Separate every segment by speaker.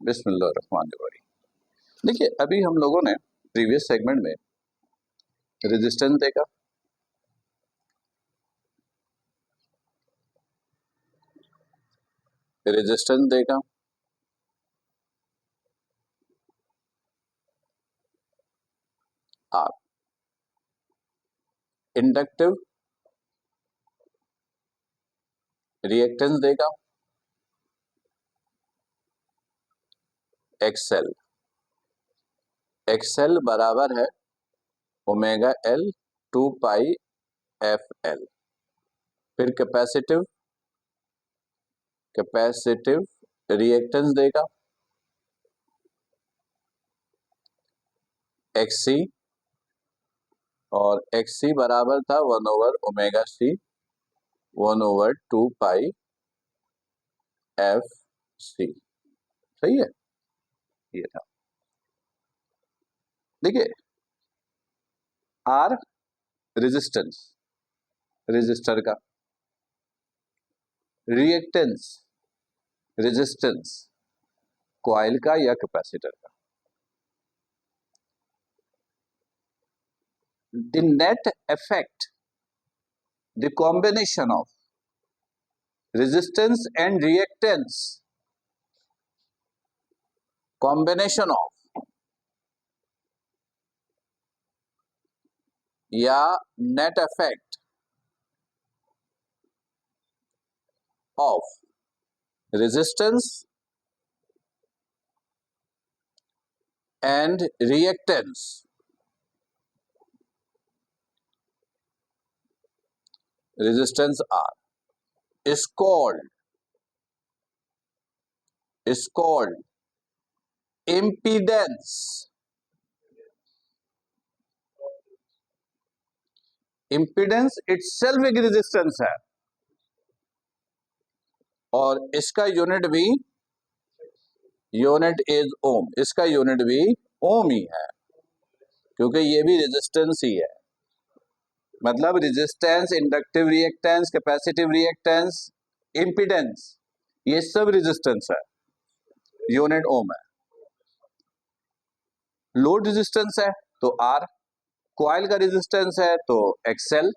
Speaker 1: बिस्मिल्लाहिर्रहमानिर्रहीम। देखिए, अभी हम लोगों ने प्रीवियस सेगमेंट में रेजिस्टेंस देखा, आर, इंडक्टिव रिएक्टेंस देखा, एक्सएल। एक्सएल बराबर है ओमेगा एल 2 पाई एफ एल। फिर कैपेसिटिव रिएक्टेंस देखा, एक्सी, और एक्सी बराबर था 1 ओवर ओमेगा सी 1 ओवर 2 पाई एफ सी। सही है, ये था। देखिए, आर रेजिस्टेंस, रेजिस्टर का, रिएक्टेंस रेजिस्टेंस कॉइल का या कैपेसिटर का। The net effect, the combination of resistance and reactance, combination of या net effect of resistance and reactance resistance R is called impedance. impedance itself एक resistance है और इसका unit भी यूनिट इज ओम। इसका यूनिट भी ओम ही है, क्योंकि ये भी रेजिस्टेंस ही है। मतलब resistance, inductive reactance, capacitive reactance, impedance, ये सब रेजिस्टेंस है, यूनिट ओम है। लोड रेजिस्टेंस है तो आर, कॉइल का रेजिस्टेंस है तो एक्सएल,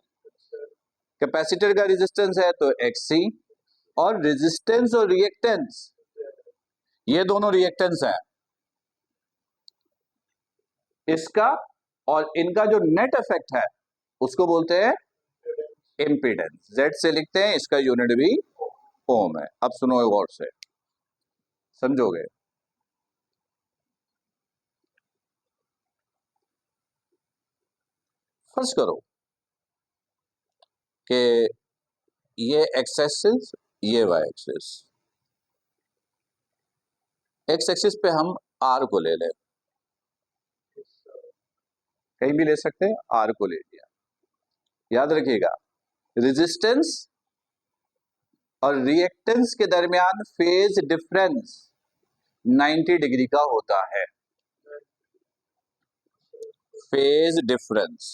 Speaker 1: कैपेसिटर का रेजिस्टेंस है तो एक्ससी, और रेजिस्टेंस और रिएक्टेंस ये दोनों रिएक्टेंस है इसका, और इनका जो नेट इफेक्ट है उसको बोलते हैं इंपीडेंस। जेड से लिखते हैं, इसका यूनिट भी ओम है। अब सुनो गौर से, समझोगे। फर्ज करो कि ये एक्स एक्सिस, ये वाई एक्सिस। एक्स एक्सिस पे हम आर को ले लें, कहीं भी ले सकते हैं, आर को ले लिया। याद रखिएगा, रेजिस्टेंस और रिएक्टेंस के दरमियान फेज डिफरेंस 90 डिग्री का होता है। Phase difference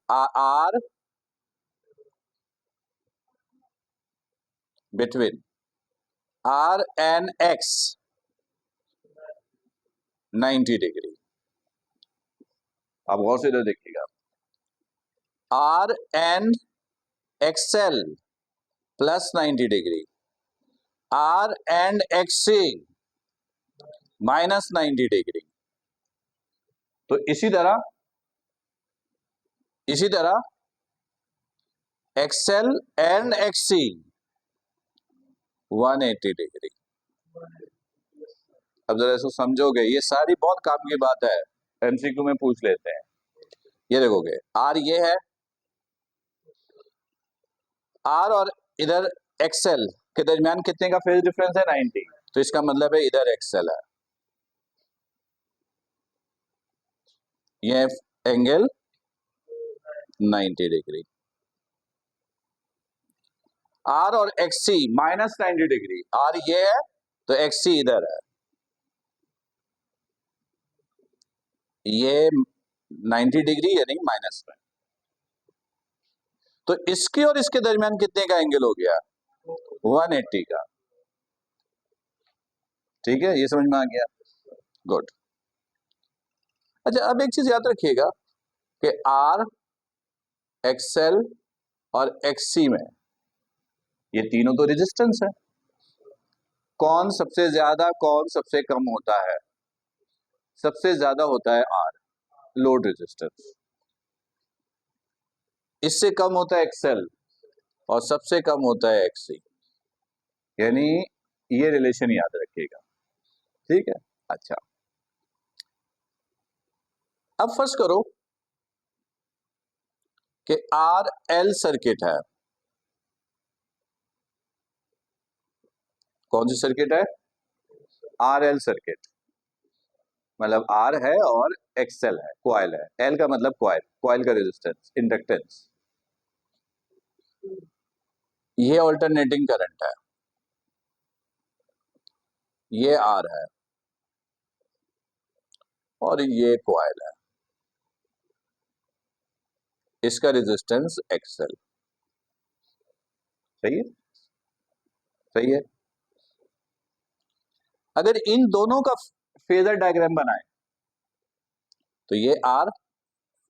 Speaker 1: are between R and X 90 degree. अब गौर से इधर देखिएगा, R and XL plus 90 degree, R and XC minus 90 degree. तो इसी तरह एक्सएल एंड एक्ससी 180 डिग्री। अब जरा इसको समझोगे, ये सारी बहुत काम की बात है, एमसीक्यू में पूछ लेते हैं। ये देखोगे, आर ये है, आर और इधर एक्सएल के दरमियान कितने का फेज डिफरेंस है? 90। तो इसका मतलब है इधर एक्सएल है, ये एंगल 90 डिग्री। आर और एक्ससी माइनस 90 डिग्री, आर ये है तो एक्ससी इधर है, ये 90 डिग्री यानी माइनस में। तो इसके और इसके दरमियान कितने का एंगल हो गया? 180 का। ठीक है, ये समझ में आ गया? गुड। अच्छा, अब एक चीज याद रखिएगा कि आर, एक्सएल और एक्ससी में ये तीनों तो रेजिस्टेंस है। कौन सबसे ज्यादा, कौन सबसे कम होता है? सबसे ज्यादा होता है आर, लोड रेजिस्टेंस। इससे कम होता है एक्सएल और सबसे कम होता है एक्ससी। यानी ये रिलेशन याद रखिएगा। ठीक है, अच्छा। अब फर्स्ट करो कि आर एल सर्किट है। कौन सी सर्किट है? R L circuit. मतलब आर है और एक्सएल है, क्वाइल है। एल का मतलब क्वाइल, क्वाइल का रेजिस्टेंस, इंडक्टेंस। ये ऑल्टरनेटिंग करंट है, ये आर है और ये क्वाइल है। इसका रेजिस्टेंस एक्सएल। सही है? सही है। अगर इन दोनों का फेजर डायग्राम बनाए तो ये आर,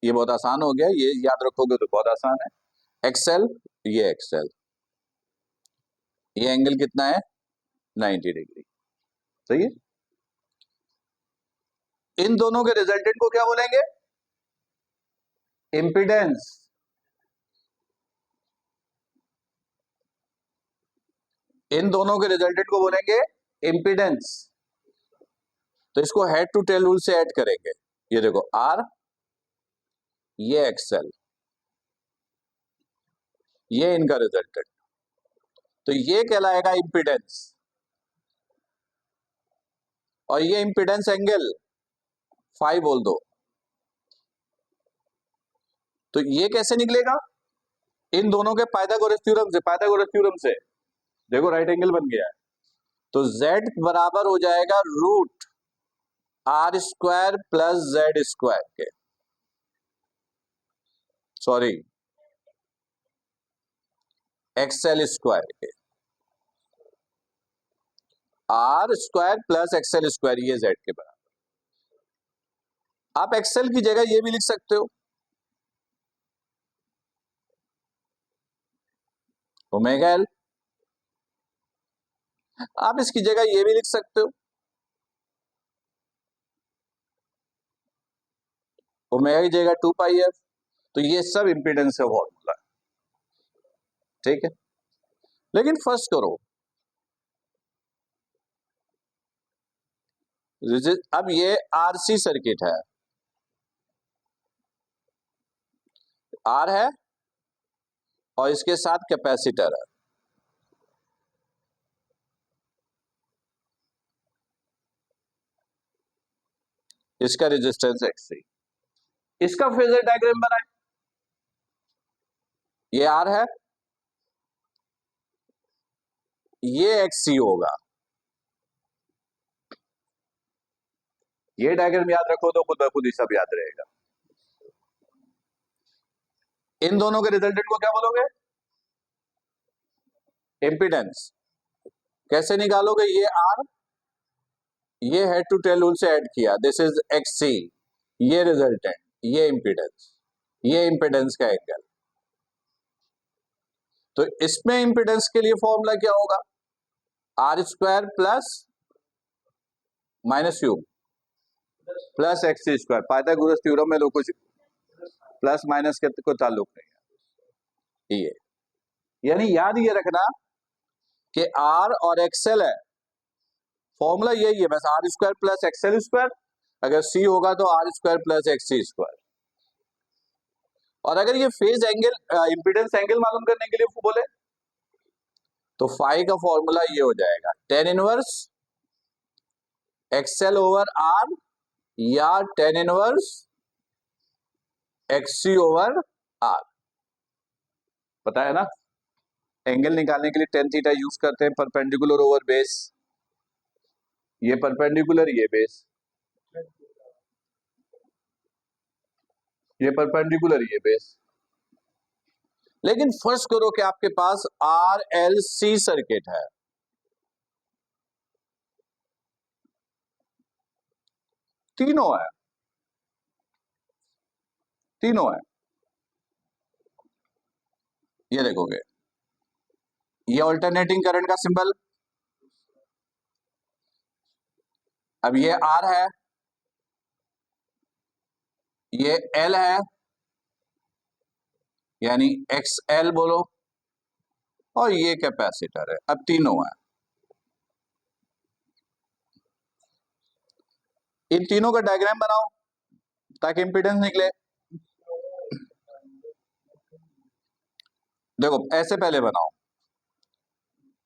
Speaker 1: ये बहुत आसान हो गया, ये याद रखोगे तो बहुत आसान है। एक्सएल, ये एक्सएल, ये एंगल कितना है? 90 डिग्री। सही है। इन दोनों के रिजल्टेंट को क्या बोलेंगे? इंपिडेंस। इन दोनों के रिजल्टेंट को बोलेंगे इंपिडेंस। तो इसको हेड टू टेल रूल से ऐड करेंगे। ये देखो आर, ये एक्सएल, ये इनका रिजल्टेंट, तो ये कहलाएगा इंपिडेंस। और ये इंपिडेंस एंगल 5 बोल दो। तो ये कैसे निकलेगा? इन दोनों के पाइथागोरस थ्योरम से। पाइथागोरस थ्योरम से देखो राइट एंगल बन गया है। तो Z बराबर हो जाएगा root R square plus Z square के, सॉरी एक्सएल स्क्वायर के। R square plus XL square, ये जेड के बराबर। आप एक्सएल की जगह ये भी लिख सकते हो, ओमेगा एल। आप इसकी जगह ये भी लिख सकते हो, ओमेगा की जगह 2 पाई एफ। तो ये सब इंपीडेंस है फॉर्मूला। ठीक है, लेकिन फर्स्ट करो, अब ये आरसी सर्किट है। आर है और इसके साथ कैपेसिटर है। इसका रेजिस्टेंस एक्सी। इसका फेजर डायग्राम बनाए। ये आर है, ये एक्सी होगा। ये डायग्राम याद रखो तो खुद ब खुद ही सब याद रहेगा। इन दोनों के रिजल्टेंट को क्या बोलोगे? इंपिडेंस। कैसे निकालोगे? ये आर, ये हेड टू टेल रूल से ऐड किया, दिस इज एक्सी, ये रिजल्टेंट, ये इंपिडेंस, ये इंपिडेंस का एंगल। तो इसमें इंपिडेंस के लिए फॉर्मूला क्या होगा? R square plus minus U plus XC square. Pythagoras theorem में कुछ प्लस माइनस के कोई ताल्लुक नहीं है। ये यानी याद ये रखना कि आर और एक्सएल है, फॉर्मूला यही है बस, R square plus XL square. अगर सी होगा तो R square plus XC square. और अगर ये फेज एंगल, इंपिडेंस एंगल मालूम करने के लिए बोले तो फाई का फॉर्मूला ये हो जाएगा, tan inverse XL over R या tan inverse XC over R. पता है ना? एंगल निकालने के लिए टेन थीटा यूज करते हैं, परपेंडिकुलर ओवर बेस। ये परपेंडिकुलर, ये बेस, ये परपेंडिकुलर, ये बेस। लेकिन फर्ज करो कि आपके पास RLC सर्किट है, तीनों है, तीनों है। ये देखोगे, ये ऑल्टरनेटिंग करंट का सिंबल, अब ये R है, ये L है, यानी XL बोलो, और ये कैपेसिटर है। अब तीनों है, इन तीनों का डायग्राम बनाओ ताकि इंपीडेंस निकले। देखो ऐसे पहले बनाओ,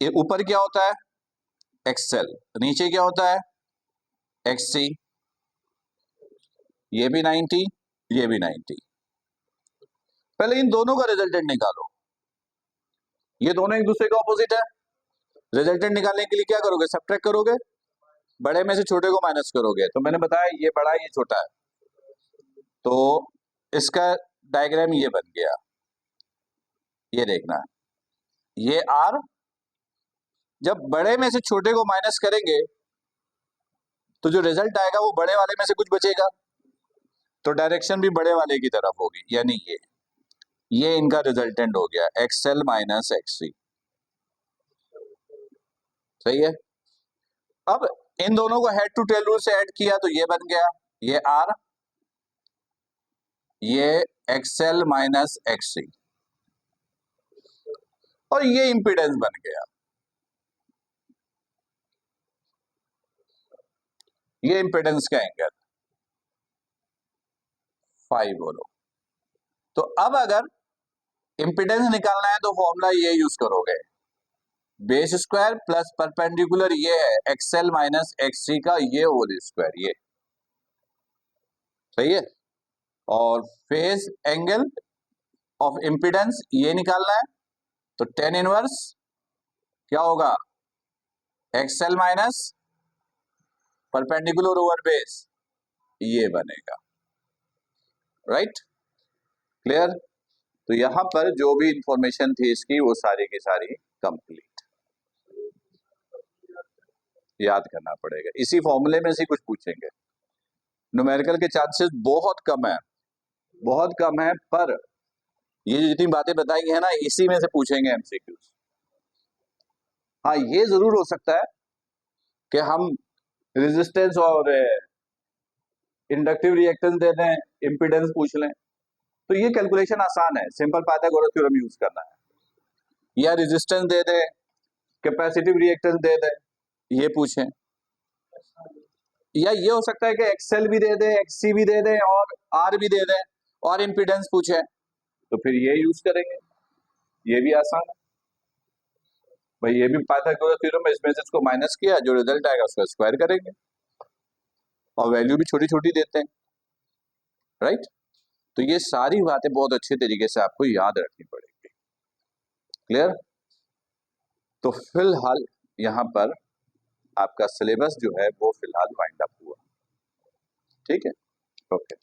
Speaker 1: ये ऊपर क्या होता है XL, नीचे क्या होता है XC, ये भी 90, ये भी 90। पहले इन दोनों का रिजल्टेंट निकालो, ये दोनों एक दूसरे के ऑपोजिट है। रिजल्टेंट निकालने के लिए क्या करोगे, सब्ट्रैक्ट करोगे, बड़े में से छोटे को माइनस करोगे। तो मैंने बताया ये बड़ा है ये छोटा है, तो इसका डायग्राम ये बन गया, ये देखना, ये R, जब बड़े में से छोटे को माइनस करेंगे तो जो रिजल्ट आएगा वो बड़े वाले में से कुछ बचेगा, तो डायरेक्शन भी बड़े वाले की तरफ होगी, यानी ये इनका रिजल्टेंट हो गया XL माइनस XC। सही है। अब इन दोनों को हेड टू टेल रूल से ऐड किया तो ये बन गया, ये R, ये XL माइनस XC, और ये इंपीडेंस बन गया, ये इंपीडेंस का एंगल 5 बोलो। तो अब अगर इंपीडेंस निकालना है तो फॉर्मूला ये यूज करोगे, बेस स्क्वायर प्लस परपेंडिकुलर, ये है XL माइनस XC का ये होल स्क्वायर, ये सही है। और फेज एंगल ऑफ इंपीडेंस ये निकालना है, तो tan इनवर्स क्या होगा XL minus perpendicular over base, ये बनेगा। Right, clear. तो यहां पर जो भी इंफॉर्मेशन थी इसकी वो सारी की सारी कंप्लीट, याद करना पड़ेगा। इसी फॉर्मूले में से कुछ पूछेंगे, न्यूमेरिकल के चांसेस बहुत कम है, बहुत कम है, पर ये जितनी बातें बताई है ना इसी में से पूछेंगे एमसीक्यूज। हाँ ये जरूर हो सकता है कि हम रेजिस्टेंस और इंडक्टिव रिएक्टेंस दे दें, इंपीडेंस पूछ लें, तो ये कैलकुलेशन आसान है, सिंपल पाइथागोरस थ्योरम यूज करना है। या रेजिस्टेंस दे दें, कैपेसिटिव रिएक्टेंस दे दें, ये पूछें। या ये हो सकता है कि एक्सएल भी दे दें, एक्ससी भी दे दें, और आर भी दे दें, और इंपीडेंस पूछे, तो फिर ये यूज करेंगे, ये भी आसान है भाई। ये भी पाइथागोरस थ्योरम में, इसमें से इसको माइनस किया, जो रिजल्ट आएगा उसका स्क्वायर करेंगे, और वैल्यू भी छोटी छोटी देते हैं। राइट, तो ये सारी बातें बहुत अच्छे तरीके से आपको याद रखनी पड़ेगी। क्लियर। तो फिलहाल यहाँ पर आपका सिलेबस जो है वो फिलहाल वाइंड अप हुआ, ठीक है, ओके।